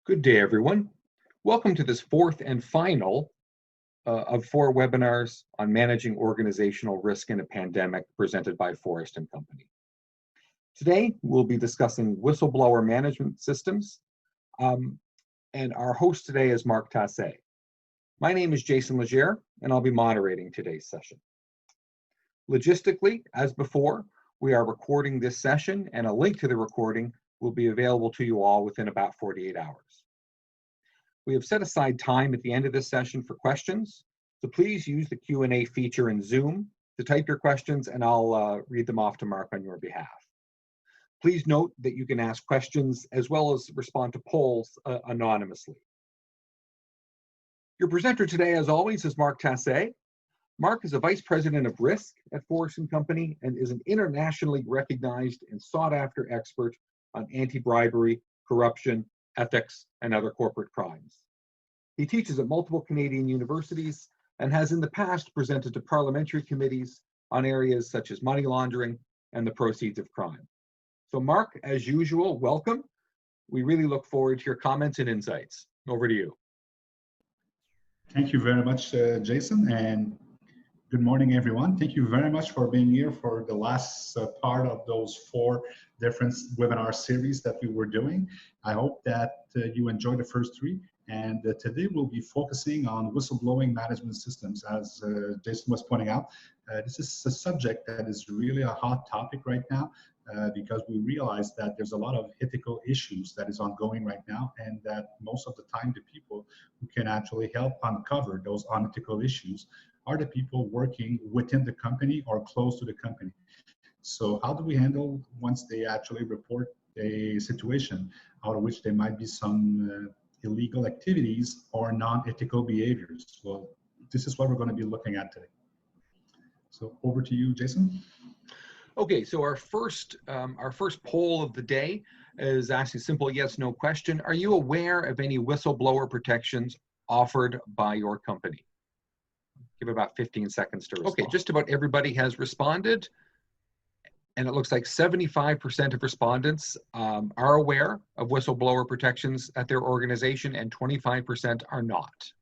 Good day, everyone. Welcome to this fourth and final of four webinars on managing organizational risk in a pandemic presented by Forrest and Company. Today, we'll be discussing whistleblower management systems, and our host today is Marc Tassé. My name is Jason Legere, and I'll be moderating today's session. Logistically, as before, we are recording this session, and a link to the recording will be available to you all within about 48 hours. We have set aside time at the end of this session for questions, so please use the Q&A feature in Zoom to type your questions, and I'll read them off to Marc on your behalf. Please note that you can ask questions as well as respond to polls anonymously. Your presenter today, as always, is Marc Tassé. Marc is a Vice President of Risk at Forrest & Company and is an internationally recognized and sought-after expert on anti-bribery, corruption, ethics, and other corporate crimes. He teaches at multiple Canadian universities and has in the past presented to parliamentary committees on areas such as money laundering and the proceeds of crime. So Marc, as usual, welcome. We really look forward to your comments and insights. Over to you. Thank you very much, Jason, and good morning, everyone. Thank you very much for being here for the last part of those four different webinar series that we were doing. I hope that you enjoyed the first three. And today we'll be focusing on whistleblowing management systems. As Jason was pointing out, this is a subject that is really a hot topic right now because we realize that there's a lot of ethical issues that is ongoing right now, and that most of the time the people who can actually help uncover those unethical issues are the people working within the company or close to the company. So how do we handle once they actually report a situation out of which there might be some illegal activities or non-ethical behaviors? Well, this is what we're going to be looking at today. So over to you, Jason. Okay, so our first poll of the day is asking a simple yes/no question. Are you aware of any whistleblower protections offered by your company? Give about 15 seconds to respond. Okay, just about everybody has responded. And it looks like 75% of respondents are aware of whistleblower protections at their organization, and 25% are not.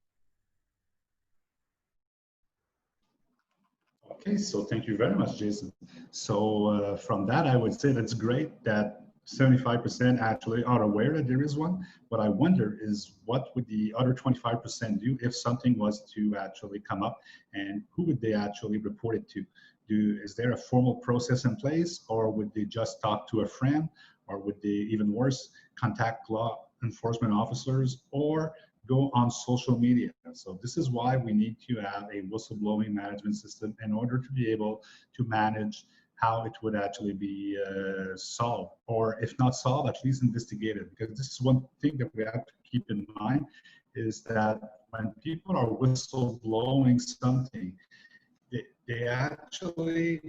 Okay, so thank you very much, Jason. So from that, I would say that's great that 75% actually are aware that there is one. What I wonder is what would the other 25% do if something was to actually come up, and who would they actually report it to? Is there a formal process in place, or would they just talk to a friend, or would they, even worse, contact law enforcement officers or go on social media? So this is why we need to have a whistleblowing management system in order to be able to manage how it would actually be solved, or if not solved, at least investigated. Because this is one thing that we have to keep in mind, is that when people are whistleblowing something, they actually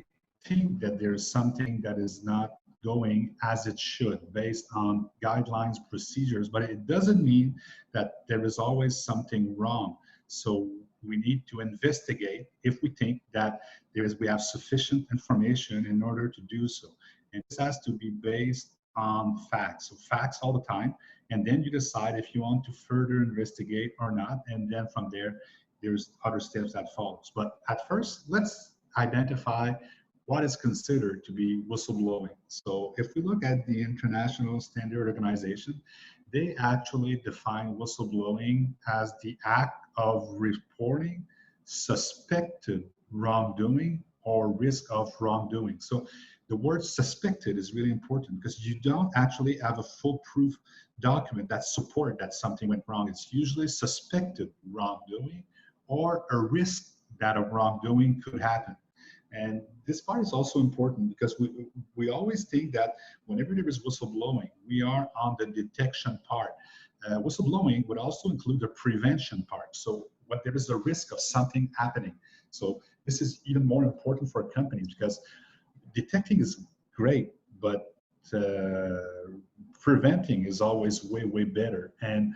think that there's something that is not going as it should based on guidelines, procedures, but it doesn't mean that there is always something wrong. So we need to investigate if we think that we have sufficient information in order to do so. And this has to be based on facts. So facts all the time, and then you decide if you want to further investigate or not, and then from there, there's other steps that follows. But at first, let's identify what is considered to be whistleblowing. So if we look at the International Standard Organization, they actually define whistleblowing as the act of reporting suspected wrongdoing or risk of wrongdoing. So the word suspected is really important because you don't actually have a foolproof document that supports that something went wrong. It's usually suspected wrongdoing or a risk that a wrongdoing could happen. And this part is also important because we always think that whenever there is whistleblowing, we are on the detection part. Whistleblowing would also include the prevention part. So when there is a risk of something happening. So this is even more important for companies because detecting is great, but preventing is always way, way better. And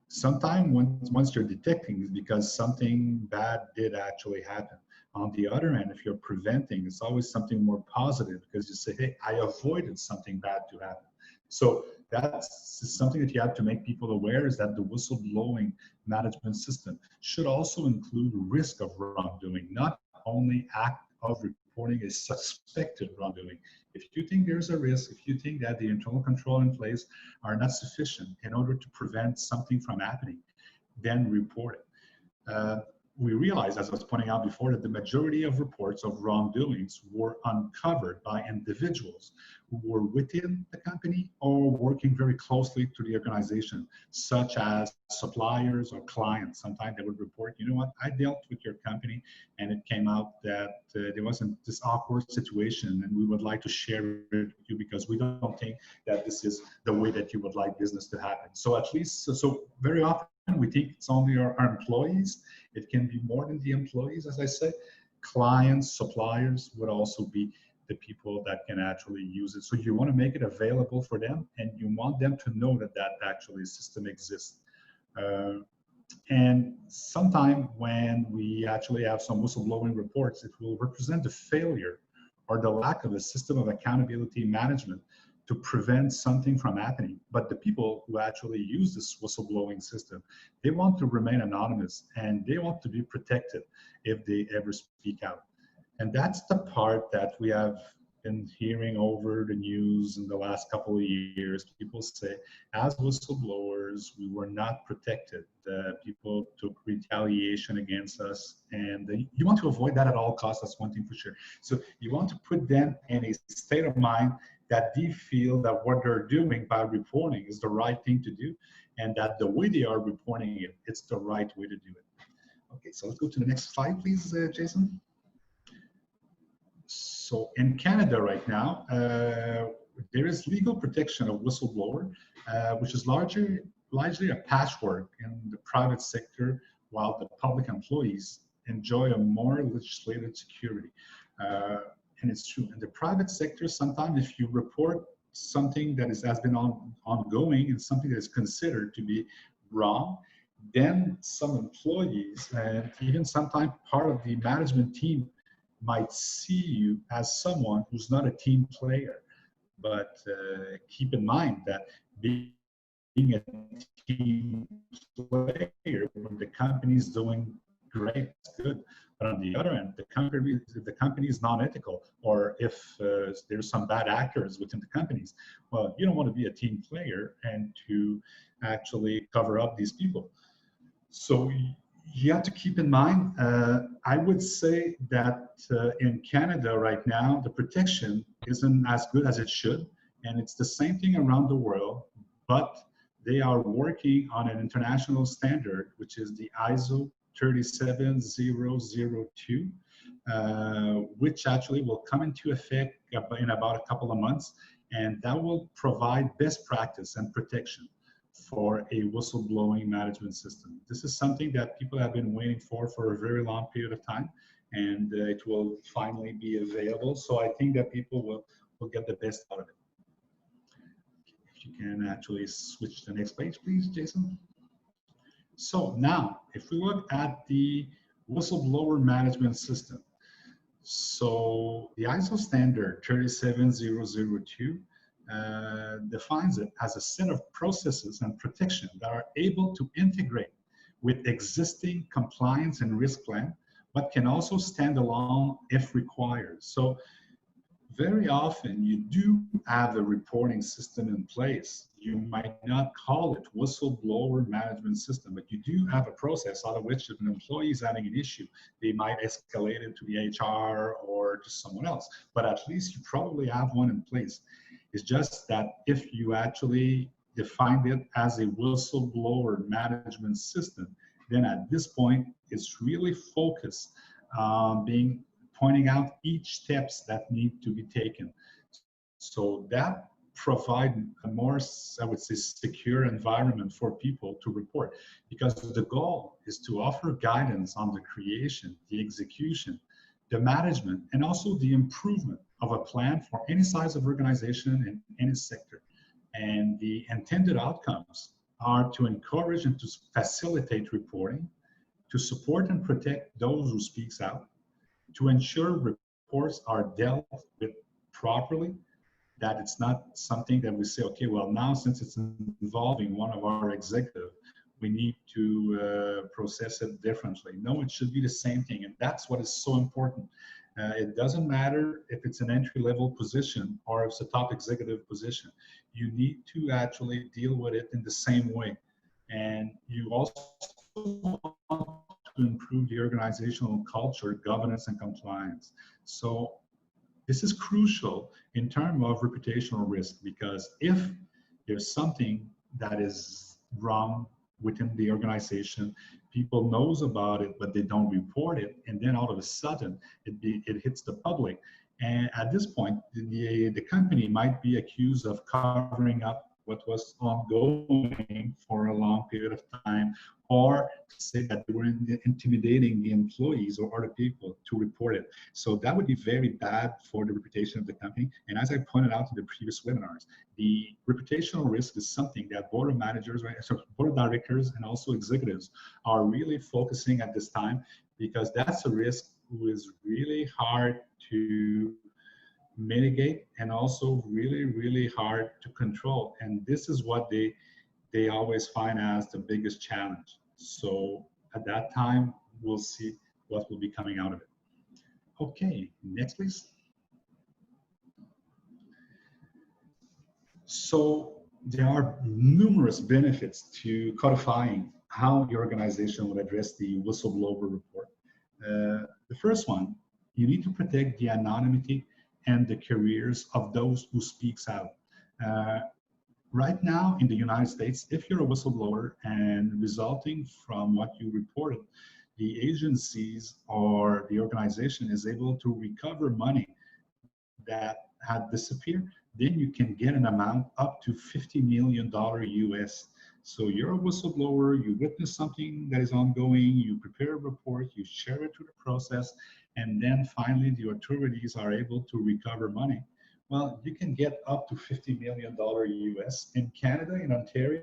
sometimes once you're detecting, it's because something bad did actually happen. On the other hand, if you're preventing, it's always something more positive because you say, hey, I avoided something bad to happen. So that's something that you have to make people aware, is that the whistleblowing management system should also include risk of wrongdoing, not only act of reporting a suspected wrongdoing. If you think there's a risk, if you think that the internal control in place are not sufficient in order to prevent something from happening, then report it. We realized, as I was pointing out before, that the majority of reports of wrongdoings were uncovered by individuals who were within the company or working very closely to the organization, such as suppliers or clients. Sometimes they would report, you know what, I dealt with your company and it came out that there wasn't this awkward situation, and we would like to share it with you because we don't think that this is the way that you would like business to happen. So at least, so very often we think it's only our employees. It can be more than the employees, as I say. Clients, suppliers would also be the people that can actually use it. So you want to make it available for them, and you want them to know that that actually system exists. And sometime when we actually have some whistleblowing reports, it will represent the failure or the lack of a system of accountability management to prevent something from happening. But the people who actually use this whistleblowing system, they want to remain anonymous and they want to be protected if they ever speak out. And that's the part that we have been hearing over the news in the last couple of years. People say, as whistleblowers, we were not protected. People took retaliation against us, and you want to avoid that at all costs. That's one thing for sure. So you want to put them in a state of mind that they feel that what they're doing by reporting is the right thing to do, and that the way they are reporting it, it's the right way to do it. Okay, so let's go to the next slide, please, Jason. So in Canada right now, there is legal protection of whistleblower, which is largely a patchwork in the private sector, while the public employees enjoy a more legislated security. And it's true. In the private sector, sometimes if you report something that has been ongoing and something that is considered to be wrong, then some employees and even sometimes part of the management team might see you as someone who's not a team player. But keep in mind that being a team player when the company is doing great, it's good. But on the other end, the company is non-ethical, or if there's some bad actors within the companies, well, you don't want to be a team player and to actually cover up these people. So you have to keep in mind, I would say that in Canada right now, the protection isn't as good as it should. And it's the same thing around the world, but they are working on an international standard, which is the ISO 37002, which actually will come into effect in about a couple of months. And that will provide best practice and protection for a whistleblowing management system. This is something that people have been waiting for a very long period of time, and it will finally be available. So I think that people will get the best out of it. If you can actually switch to the next page, please, Jason. So now, if we look at the whistleblower management system, so the ISO standard 37002 defines it as a set of processes and protection that are able to integrate with existing compliance and risk plan, but can also stand alone if required. So very often you do have a reporting system in place. You might not call it whistleblower management system, but you do have a process out of which if an employee is having an issue, they might escalate it to the HR or to someone else, but at least you probably have one in place. It's just that if you actually define it as a whistleblower management system, then at this point, it's really focused on pointing out each steps that need to be taken. So that provide a more, I would say, secure environment for people to report, because the goal is to offer guidance on the creation, the execution, the management, and also the improvement of a plan for any size of organization in any sector. And the intended outcomes are to encourage and to facilitate reporting, to support and protect those who speaks out, to ensure reports are dealt with properly, that it's not something that we say, okay, well, now since it's involving one of our executive, we need to process it differently. No, it should be the same thing. And that's what is so important. It doesn't matter if it's an entry-level position or if it's a top executive position. You need to actually deal with it in the same way. And you also want to improve the organizational culture, governance, and compliance. So this is crucial in terms of reputational risk, because if there's something that is wrong within the organization, people knows about it, but they don't report it, and then all of a sudden it hits the public. And at this point, the company might be accused of covering up what was ongoing for a long period of time, or say that they were intimidating the employees or other people to report it. So that would be very bad for the reputation of the company. And as I pointed out in the previous webinars, the reputational risk is something that board of managers, board of directors, and also executives are really focusing at this time, because that's a risk who is really hard to mitigate and also really, really hard to control. And this is what they always find as the biggest challenge. So at that time, we'll see what will be coming out of it. Okay, next please. So there are numerous benefits to codifying how your organization will address the whistleblower report. The first one, you need to protect the anonymity and the careers of those who speaks out. Right now in the United States, if you're a whistleblower and resulting from what you reported, the agencies or the organization is able to recover money that had disappeared, then you can get an amount up to $50 million US. So you're a whistleblower, you witness something that is ongoing, you prepare a report, you share it through the process, and then finally the authorities are able to recover money. Well, you can get up to $50 million US. In Canada, in Ontario,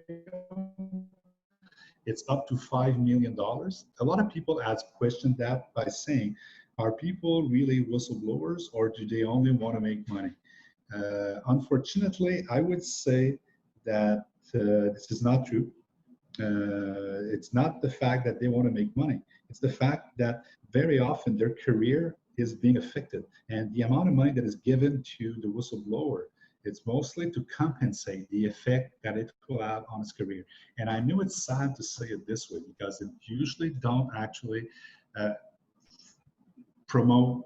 it's up to $5 million. A lot of people question that by saying, are people really whistleblowers, or do they only want to make money? Unfortunately, I would say that this is not true. It's not the fact that they want to make money. It's the fact that very often their career is being affected, and the amount of money that is given to the whistleblower, it's mostly to compensate the effect that it will have on his career. And I know it's sad to say it this way, because it usually don't actually promote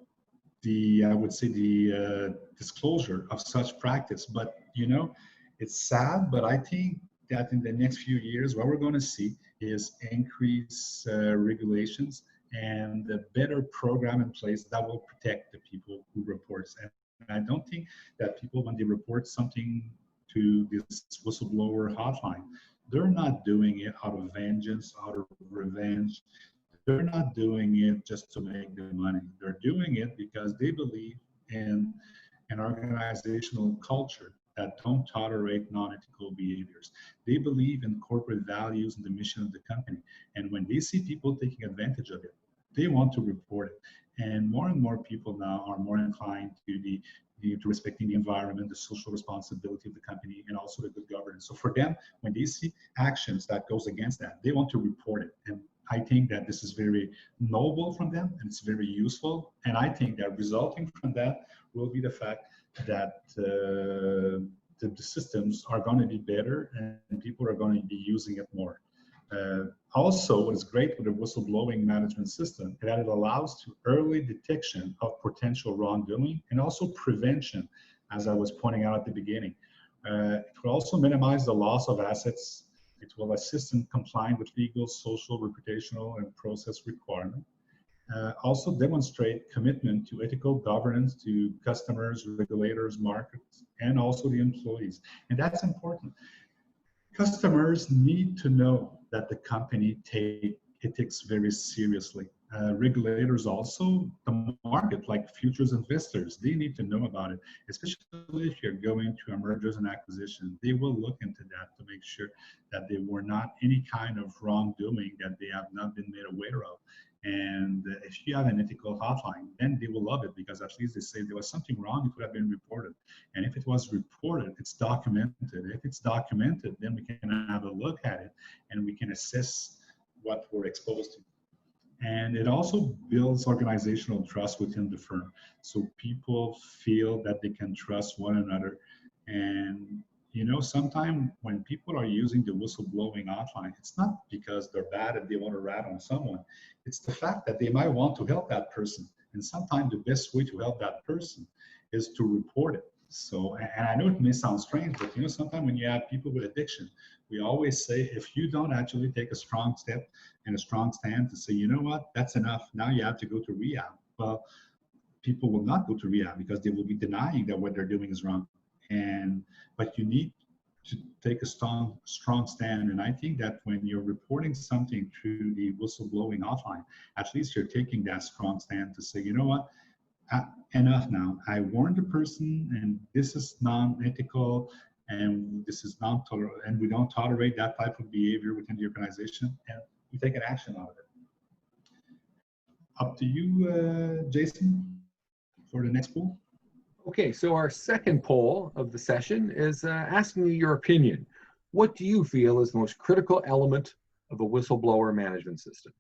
the, I would say, the disclosure of such practice. But you know, it's sad, but I think that in the next few years, what we're going to see is increased regulations and a better program in place that will protect the people who report. And I don't think that people, when they report something to this whistleblower hotline, they're not doing it out of vengeance, out of revenge. They're not doing it just to make the money. They're doing it because they believe in an organizational culture that don't tolerate non-ethical behaviors. They believe in corporate values and the mission of the company. And when they see people taking advantage of it, they want to report it. And more people now are more inclined to to respecting the environment, the social responsibility of the company, and also the good governance. So for them, when they see actions that goes against that, they want to report it. And I think that this is very noble from them, and it's very useful. And I think that resulting from that will be the fact that the systems are going to be better and people are going to be using it more. Also, what is great with the whistleblowing management system is that it allows to early detection of potential wrongdoing and also prevention, as I was pointing out at the beginning. It will also minimize the loss of assets. It will assist in complying with legal, social, reputational, and process requirements. Also demonstrate commitment to ethical governance to customers, regulators, markets, and also the employees. And that's important. Customers need to know that the company takes ethics very seriously. Regulators also, the market, like futures investors, they need to know about it, especially if you're going to mergers and acquisitions. They will look into that to make sure that there were not any kind of wrongdoing that they have not been made aware of. And if you have an ethical hotline, then they will love it, because at least they say there was something wrong, it would have been reported. And if it was reported, it's documented. If it's documented, then we can have a look at it and we can assess what we're exposed to. And it also builds organizational trust within the firm. So people feel that they can trust one another. And, you know, sometimes when people are using the whistleblowing hotline, it's not because they're bad and they want to rat on someone. It's the fact that they might want to help that person. And sometimes the best way to help that person is to report it. So, and I know it may sound strange, but, you know, sometimes when you have people with addiction, we always say, if you don't actually take a strong step and a strong stand to say, you know what, that's enough, now you have to go to rehab. Well, people will not go to rehab because they will be denying that what they're doing is wrong. But you need to take a strong stand. And I think that when you're reporting something through the whistleblowing hotline, at least you're taking that strong stand to say, you know what, enough now. I warned the person, and this is non-ethical, and this is non-tolerable, and we don't tolerate that type of behavior within the organization, and we take an action out of it. Up to you, Jason, for the next poll. Okay, so our second poll of the session is asking you your opinion. What do you feel is the most critical element of a whistleblower management system?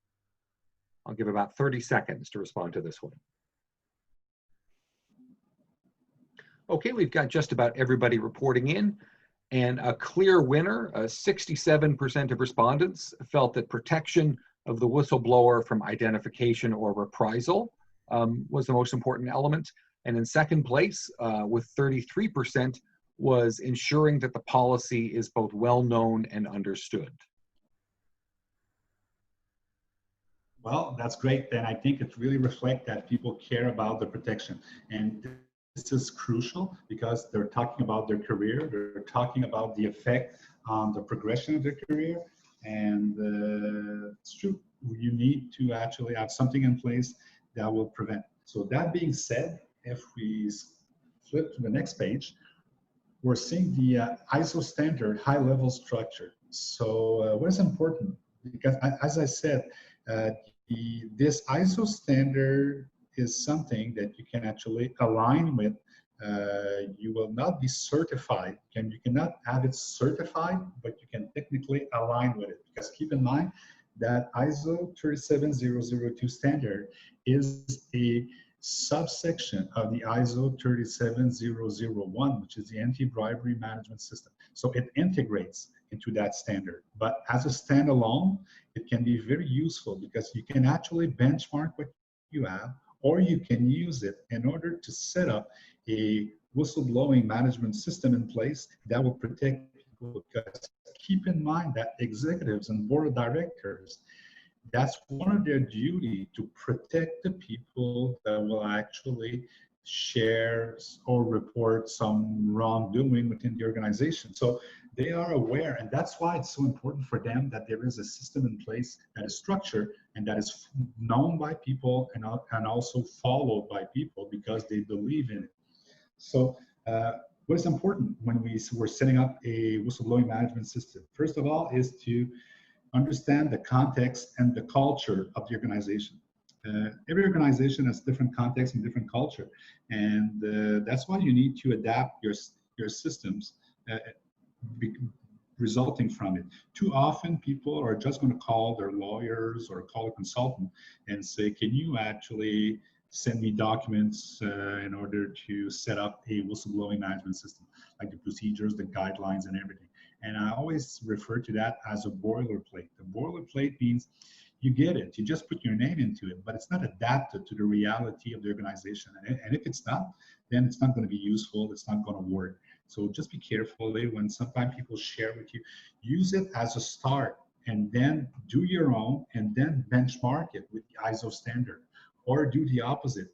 I'll give about 30 seconds to respond to this one. Okay, we've got just about everybody reporting in, and a clear winner, 67% of respondents felt that protection of the whistleblower from identification or reprisal was the most important element. And in second place, with 33%, was ensuring that the policy is both well-known and understood. Well, that's great. Then I think it really reflects that people care about the protection. And this is crucial because they're talking about their career, they're talking about the effect on the progression of their career, and it's true. You need to actually have something in place that will prevent. So that being said, if we flip to the next page, we're seeing the ISO standard high-level structure. So what is important? Because as I said, this ISO standard is something that you can actually align with. You will not be certified, and you cannot have it certified, but you can technically align with it. Because keep in mind that ISO 37002 standard is a subsection of the ISO 37001, which is the anti-bribery management system. So it integrates into that standard. But as a standalone, it can be very useful because you can actually benchmark what you have, or you can use it in order to set up a whistleblowing management system in place that will protect people. Because keep in mind that executives and board of directors, that's one of their duty, to protect the people that will actually share or report some wrongdoing within the organization. So they are aware, and that's why it's so important for them that there is a system in place that is structured and that is known by people and also followed by people because they believe in it. So what is important when we're setting up a whistleblowing management system? First of all, is to understand the context and the culture of the organization. Every organization has different context and different culture, and that's why you need to adapt your systems resulting from it. Too often people are just going to call their lawyers or call a consultant and say, can you actually send me documents in order to set up a whistleblowing management system, like the procedures, the guidelines, and everything. And I always refer to that as a boilerplate. The boilerplate means you get it, you just put your name into it, but it's not adapted to the reality of the organization. And if it's not, then it's not going to be useful, it's not going to work. So just be careful when sometimes people share with you, use it as a start and then do your own and then benchmark it with the ISO standard, or do the opposite.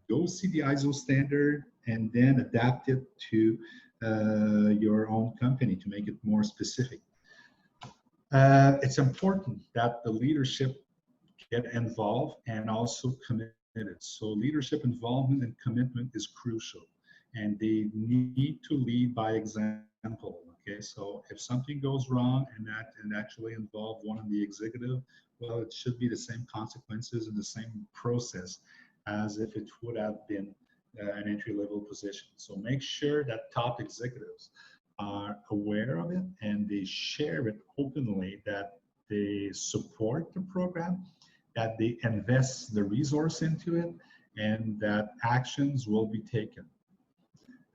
Go see the ISO standard and then adapt it to your own company to make it more specific. It's important that the leadership get involved and also committed. So leadership involvement and commitment is crucial, and they need to lead by example. Okay, so if something goes wrong and actually involve one of the executive well, it should be the same consequences and the same process as if it would have been an entry-level position. So make sure that top executives are aware of it and they share it openly, that they support the program, that they invest the resource into it, and that actions will be taken.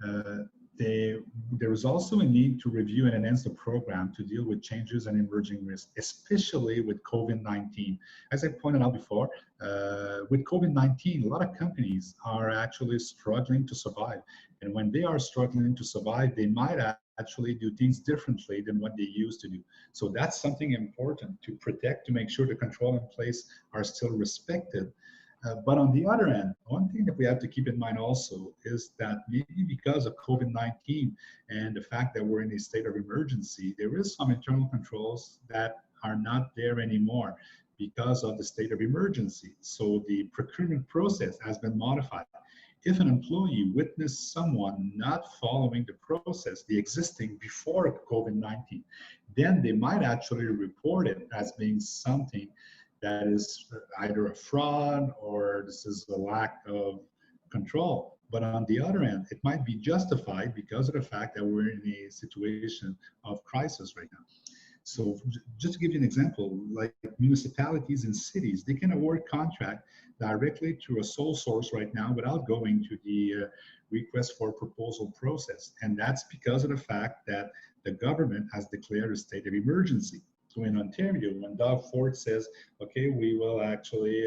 Uh, there is also a need to review and enhance the program to deal with changes and emerging risks, especially with COVID-19. As I pointed out before, with COVID-19, a lot of companies are actually struggling to survive. And when they are struggling to survive, they might actually do things differently than what they used to do. So that's something important to protect, to make sure the control in place are still respected. But on the other end, one thing that we have to keep in mind also is that maybe because of COVID-19 and the fact that we're in a state of emergency, there is some internal controls that are not there anymore because of the state of emergency. So the procurement process has been modified. If an employee witnessed someone not following the process, the existing before COVID-19, then they might actually report it as being something that is either a fraud or this is a lack of control. But on the other end, it might be justified because of the fact that we're in a situation of crisis right now. So just to give you an example, like municipalities and cities, they can award contract directly to a sole source right now without going to the request for proposal process. And that's because of the fact that the government has declared a state of emergency. So in Ontario, when Doug Ford says, okay, we will actually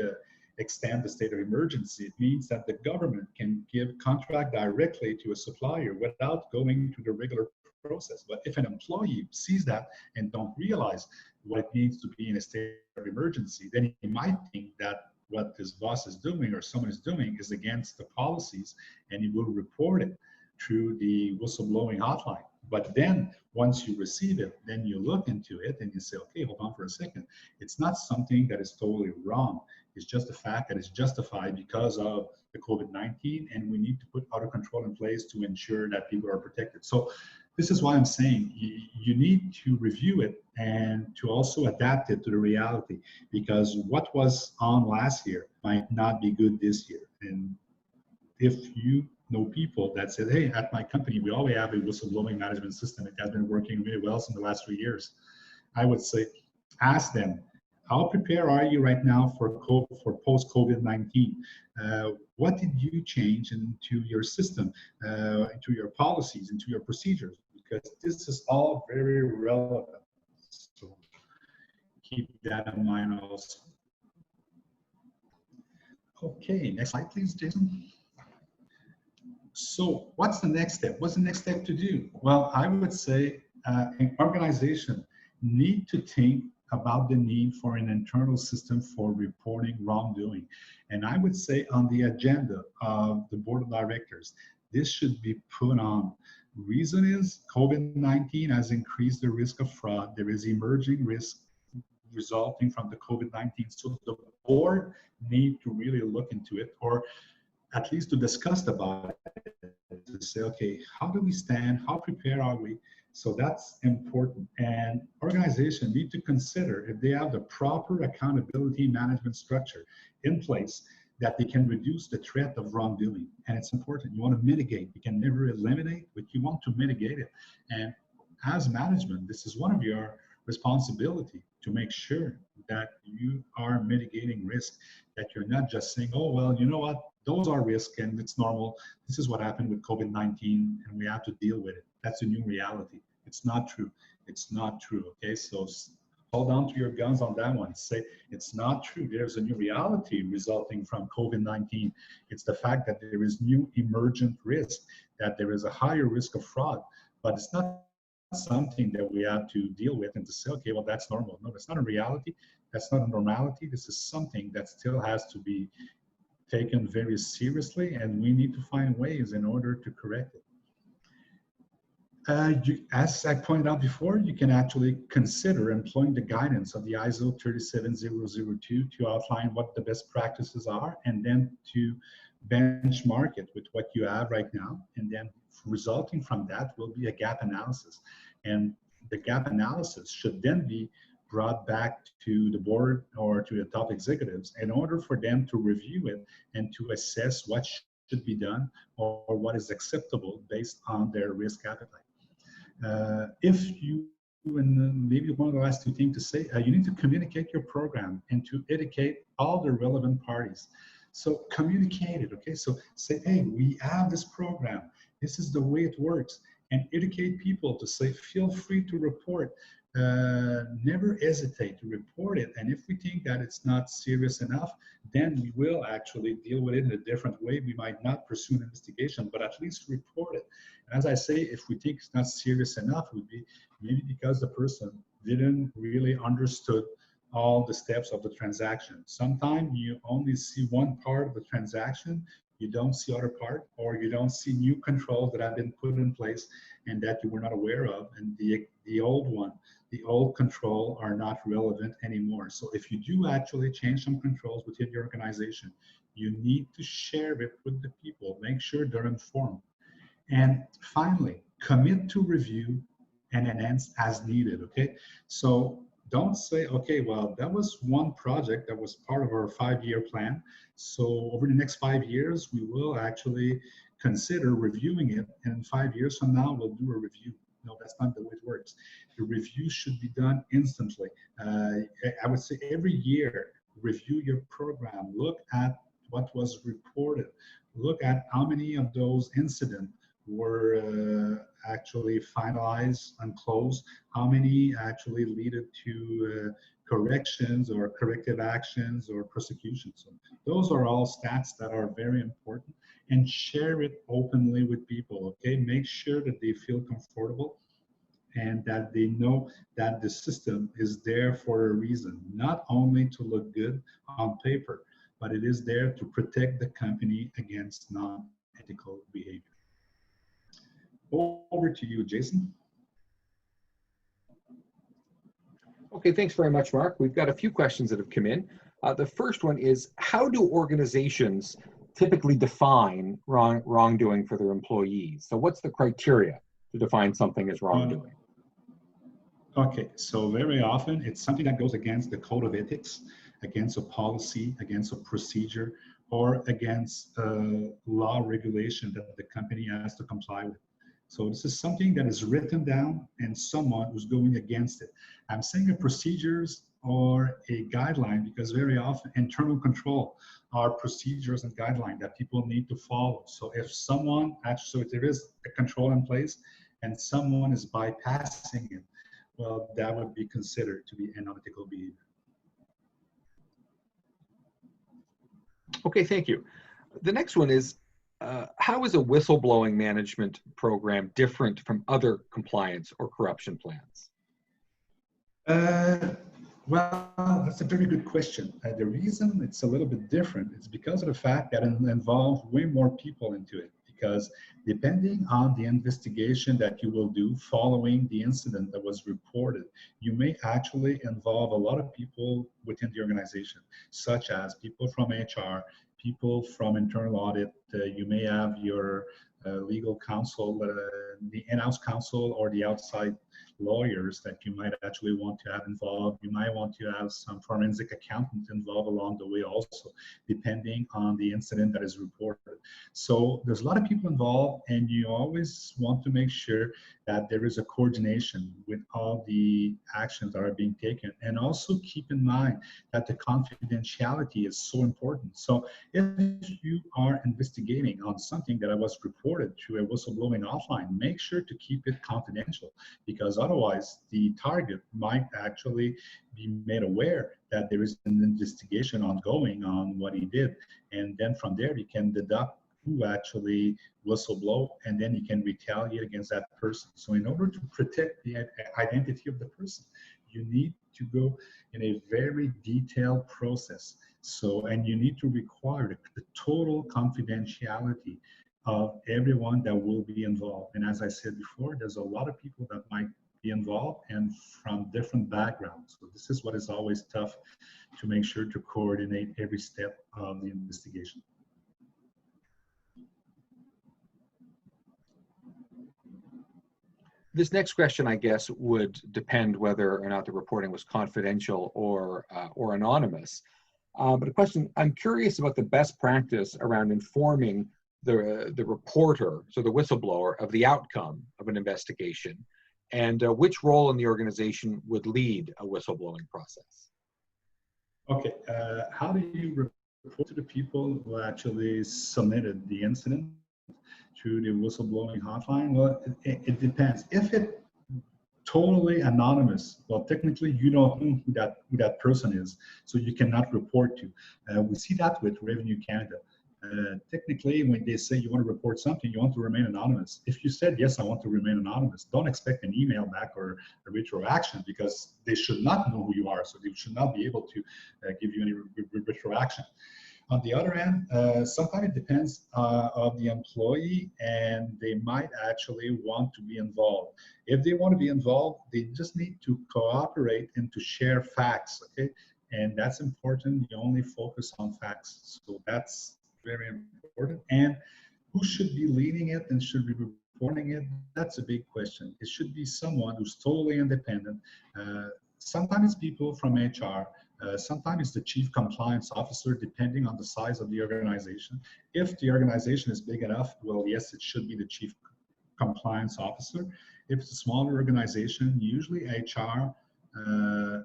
extend the state of emergency, it means that the government can give contract directly to a supplier without going to the regular process. But if an employee sees that and don't realize what it means to be in a state of emergency, then he might think that what his boss is doing or someone is doing is against the policies, and he will report it through the whistleblowing hotline. But then once you receive it, then you look into it and you say, okay, hold on for a second. It's not something that is totally wrong. It's just a fact that it's justified because of the COVID-19, and we need to put other control in place to ensure that people are protected. So this is why I'm saying you need to review it and to also adapt it to the reality, because what was on last year might not be good this year. And if you know people that said, hey, at my company, we always have a whistleblowing management system. It has been working really well in the last 3 years. I would say, ask them, how prepared are you right now for post-COVID-19? What did you change into your system, into your policies, into your procedures? Because this is all very relevant. So keep that in mind also. Okay, next slide, please, Jason. So what's the next step? What's the next step to do? Well, I would say an organization need to think about the need for an internal system for reporting wrongdoing. And I would say on the agenda of the board of directors, this should be put on. Reason is COVID-19 has increased the risk of fraud. There is emerging risk resulting from the COVID-19. So the board need to really look into it, or at least to discuss about it, to say, okay, how do we stand? How prepared are we? So that's important. And organizations need to consider if they have the proper accountability management structure in place, that they can reduce the threat of wrongdoing. And it's important. You want to mitigate. You can never eliminate, but you want to mitigate it. And as management, this is one of your responsibility to make sure that you are mitigating risk, that you're not just saying, oh, well, you know what, those are risks and it's normal. This is what happened with COVID-19 and we have to deal with it. That's a new reality. It's not true. It's not true. Okay, so hold on to your guns on that one. Say it's not true. There's a new reality resulting from COVID-19. It's the fact that there is new emergent risk, that there is a higher risk of fraud, but it's not something that we have to deal with and to say, okay, well, that's normal. No, that's not a reality. That's not a normality. This is something that still has to be taken very seriously, and we need to find ways in order to correct it. As I pointed out before, you can actually consider employing the guidance of the ISO 37002 to outline what the best practices are, and then to benchmark it with what you have right now. And then resulting from that will be a gap analysis. And the gap analysis should then be brought back to the board or to the top executives in order for them to review it and to assess what should be done or what is acceptable based on their risk appetite. If you, and maybe one of the last two things to say, you need to communicate your program and to educate all the relevant parties. So communicate it, okay? So say, hey, we have this program. This is the way it works. And educate people to say, feel free to report. Never hesitate to report it. And if we think that it's not serious enough, then we will actually deal with it in a different way. We might not pursue an investigation, but at least report it. And as I say, if we think it's not serious enough, it would be maybe because the person didn't really understood all the steps of the transaction. Sometimes you only see one part of the transaction, you don't see other part, or you don't see new controls that have been put in place and that you were not aware of, and the old one, the old control are not relevant anymore. So if you do actually change some controls within your organization, you need to share it with the people, make sure they're informed. And finally, commit to review and enhance as needed, okay? So don't say, okay, well, that was one project that was part of our 5-year plan. So over the next 5 years, we will actually consider reviewing it. And 5 years from now, we'll do a review. No, that's not the way it works. The review should be done instantly. I would say every year, review your program. Look at what was reported. Look at how many of those incidents were actually finalized and closed, how many actually lead to corrections or corrective actions or prosecutions. So those are all stats that are very important, and share it openly with people, okay? Make sure that they feel comfortable and that they know that the system is there for a reason, not only to look good on paper, but it is there to protect the company against non-ethical behavior. Over to you, Jason. Okay, thanks very much, Marc. We've got a few questions that have come in. The first one is, how do organizations typically define wrongdoing for their employees? So what's the criteria to define something as wrongdoing? Okay, so very often it's something that goes against the code of ethics, against a policy, against a procedure, or against a law regulation that the company has to comply with. So this is something that is written down and someone who's going against it. I'm saying a procedures or a guideline because very often internal control are procedures and guidelines that people need to follow. So if someone actually, so if there is a control in place and someone is bypassing it, well, that would be considered to be unethical behavior. Okay, thank you. The next one is, how is a whistleblowing management program different from other compliance or corruption plans? Well, that's a very good question. The reason it's a little bit different is because of the fact that it involves way more people into it. Because depending on the investigation that you will do following the incident that was reported, you may actually involve a lot of people within the organization, such as people from HR, people from internal audit. You may have your legal counsel, the in-house counsel, or the outside lawyers that you might actually want to have involved. You might want to have some forensic accountant involved along the way also, depending on the incident that is reported. So there's a lot of people involved, and you always want to make sure that there is a coordination with all the actions that are being taken. And also keep in mind that the confidentiality is so important. So if you are investigating on something that was reported through a whistleblowing offline, make sure to keep it confidential, because otherwise the target might actually be made aware that there is an investigation ongoing on what he did. And then from there, you can deduct who actually whistleblow, and then you can retaliate against that person. So in order to protect the identity of the person, you need to go in a very detailed process. So, and you need to require the total confidentiality of everyone that will be involved. And as I said before, there's a lot of people that might be involved and from different backgrounds. So this is what is always tough, to make sure to coordinate every step of the investigation. This next question, I guess, would depend whether or not the reporting was confidential or anonymous. But a question, I'm curious about the best practice around informing the reporter, so the whistleblower, of the outcome of an investigation, and which role in the organization would lead a whistleblowing process. Okay, how do you report to the people who actually submitted the incident through the whistleblowing hotline? Well, it depends. If it's totally anonymous, well, technically you don't know who that person is, so you cannot report to. We see that with Revenue Canada. Technically, when they say you want to report something, you want to remain anonymous. If you said, yes, I want to remain anonymous, don't expect an email back or a retroaction, because they should not know who you are. So they should not be able to give you any retroaction. On the other hand, sometimes it depends on the employee, and they might actually want to be involved. If they want to be involved, they just need to cooperate and to share facts, okay? And that's important. You only focus on facts. So that's very important. And who should be leading it and should be reporting it? That's a big question. It should be someone who's totally independent. Sometimes people from HR, sometimes it's the chief compliance officer, depending on the size of the organization. If the organization is big enough, well, yes, it should be the chief compliance officer. If it's a smaller organization, usually HR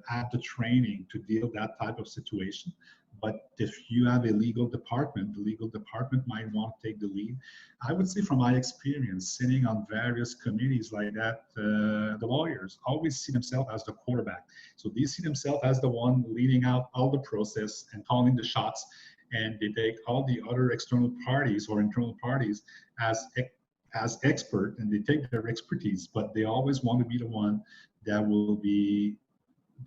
have the training to deal with that type of situation. But if you have a legal department, the legal department might want to take the lead. I would say from my experience, sitting on various committees like that, the lawyers always see themselves as the quarterback. So they see themselves as the one leading out all the process and calling the shots, and they take all the other external parties or internal parties as expert, and they take their expertise, but they always want to be the one that will be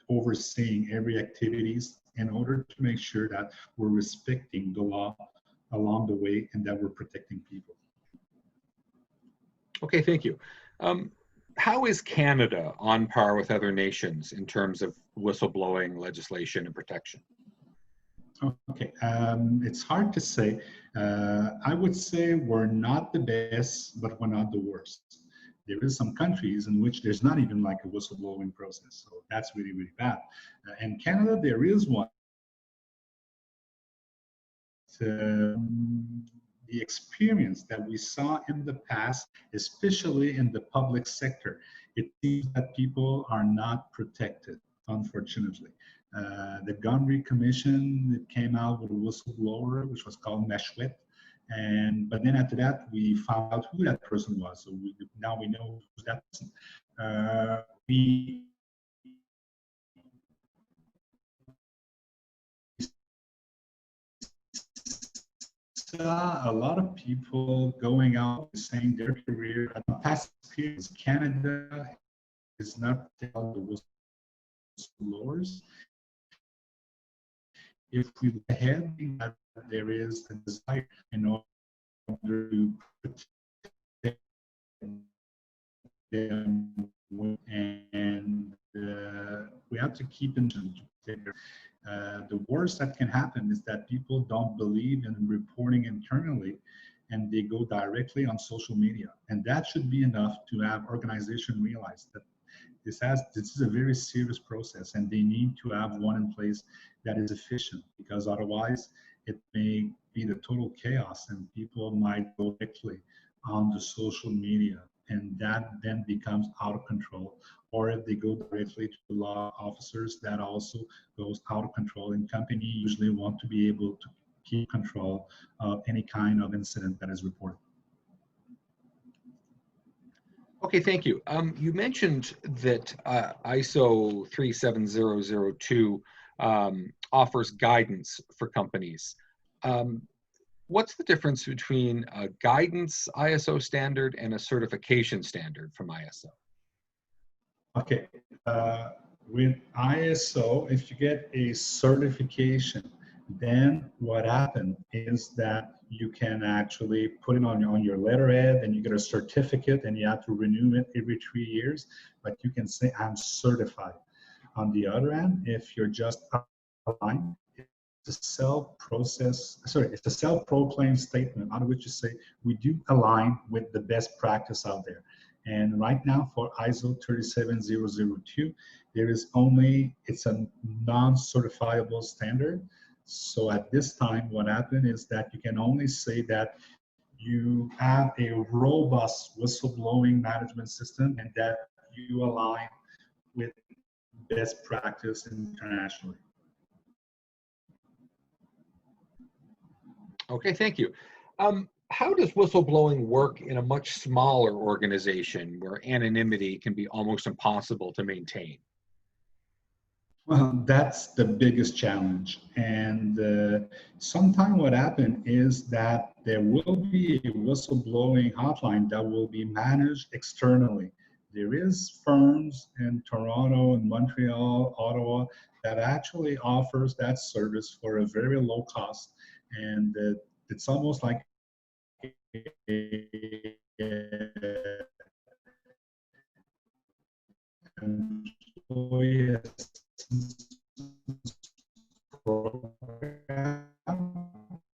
overseeing every activities in order to make sure that we're respecting the law along the way and that we're protecting people. Okay, thank you. How is Canada on par with other nations in terms of whistleblowing legislation and protection? Okay, it's hard to say. I would say we're not the best, but we're not the worst. There is some countries in which there's not even like a whistleblowing process, so that's really, really bad. In Canada, there is one. The experience that we saw in the past, especially in the public sector, it seems that people are not protected, unfortunately. The Gunry Commission, it came out with a whistleblower, which was called Meshwet. But then after that, we found out who that person was. So now we know who's that person. We saw a lot of people going out saying their career at the past periods. Canada is not telling the whistleblowers. If we look ahead, there is a desire in order to protect them, and we have to keep in there. The worst that can happen is that people don't believe in reporting internally, and they go directly on social media, and that should be enough to have organization realize that this is a very serious process, and they need to have one in place that is efficient, because otherwise it may be the total chaos and people might go quickly on the social media, and that then becomes out of control. Or if they go directly to the law officers, that also goes out of control, and companies usually want to be able to keep control of any kind of incident that is reported. Okay, thank you. You mentioned that ISO 37002 offers guidance for companies. What's the difference between a guidance ISO standard and a certification standard from ISO? Okay, with ISO, if you get a certification, then what happened is that you can actually put it on your letterhead, and you get a certificate, and you have to renew it every 3 years, but you can say, I'm certified. On the other hand, if you're just aligned, it's a self-proclaimed statement on which you say, we do align with the best practice out there. And right now for ISO 37002, there is only, it's a non-certifiable standard. So at this time, what happened is that you can only say that you have a robust whistleblowing management system and that you align with best practice internationally. Okay, thank you. How does whistleblowing work in a much smaller organization where anonymity can be almost impossible to maintain? Well, that's the biggest challenge. And sometime what happened is that there will be a whistleblowing hotline that will be managed externally. There is firms in Toronto and Montreal, Ottawa, that actually offers that service for a very low cost. And it's almost like employee assistance program,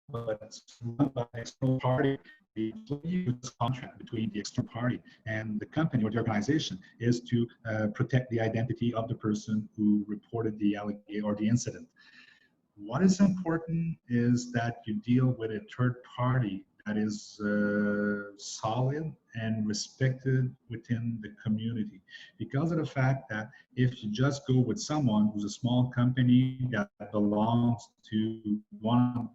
but it's run by an external party. The employee contract between the external party and the company or the organization is to protect the identity of the person who reported the allegation or the incident. What is important is that you deal with a third party that is solid and respected within the community, because of the fact that if you just go with someone who's a small company that belongs to one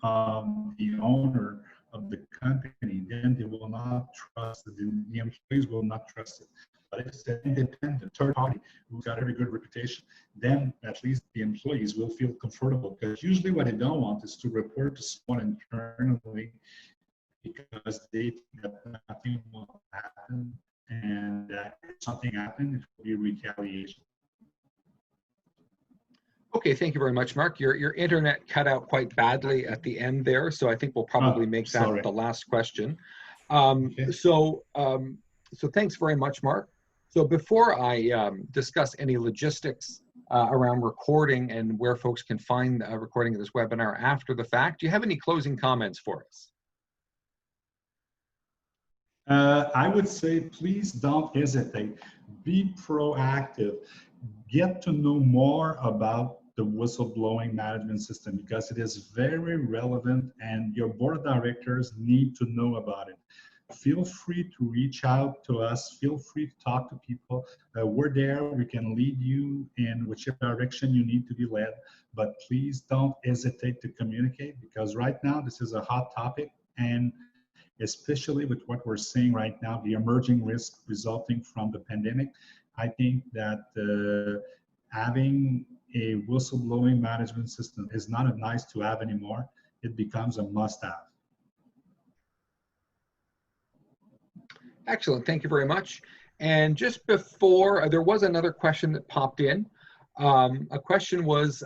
of the owner of the company, then they will not trust it. The employees will not trust it. But if it's an independent third party who's got a very good reputation, then at least the employees will feel comfortable, because usually what they don't want is to report to someone internally because they think that nothing will happen, and that if something happens, it will be retaliation. Okay, thank you very much, Marc. Your internet cut out quite badly at the end there, so I think we'll probably make that the last question. Okay. So thanks very much, Marc. So before I discuss any logistics around recording and where folks can find a recording of this webinar after the fact, do you have any closing comments for us? I would say, please don't hesitate. Be proactive. Get to know more about the whistleblowing management system, because it is very relevant and your board of directors need to know about it. Feel free to reach out to us. Feel free to talk to people. We're there. We can lead you in whichever direction you need to be led. But please don't hesitate to communicate, because right now this is a hot topic, and especially with what we're seeing right now, the emerging risk resulting from the pandemic, I think that having a whistleblowing management system is not a nice to have anymore. It becomes a must-have. Excellent, thank you very much. And just before, there was another question that popped in. A question was,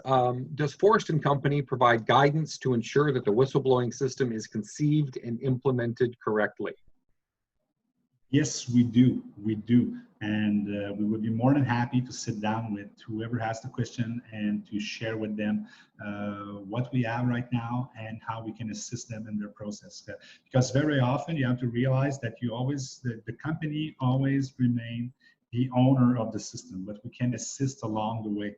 does Forrest & Company provide guidance to ensure that the whistleblowing system is conceived and implemented correctly? Yes, we do. We do. And we would be more than happy to sit down with whoever has the question and to share with them what we have right now and how we can assist them in their process. Because very often you have to realize that you always, the company always remain the owner of the system, but we can assist along the way.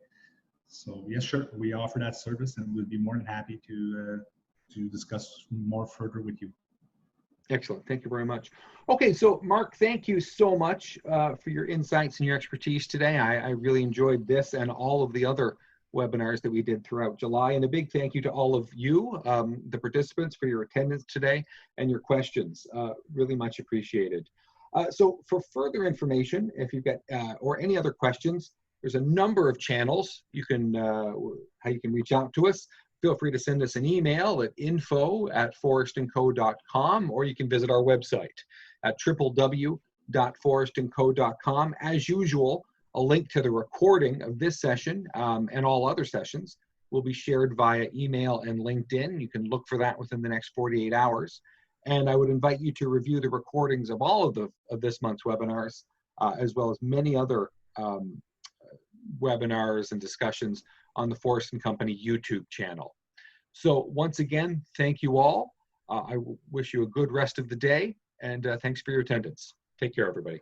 So yes, sure, we offer that service, and we'll be more than happy to discuss more further with you. Excellent, thank you very much. Okay, so Marc, thank you so much for your insights and your expertise today. I really enjoyed this and all of the other webinars that we did throughout July. And a big thank you to all of you, the participants, for your attendance today and your questions. Really much appreciated. So for further information, if you've got or any other questions, there's a number of channels you can how you can reach out to us. Feel free to send us an email at info@forrestandco.com, or you can visit our website at www.forrestandco.com. As usual, a link to the recording of this session and all other sessions will be shared via email and LinkedIn. You can look for that within the next 48 hours. And I would invite you to review the recordings of all of this month's webinars, as well as many other webinars and discussions on the Forrest & Company YouTube channel. So once again, thank you all. I wish you a good rest of the day, and thanks for your attendance. Take care, everybody.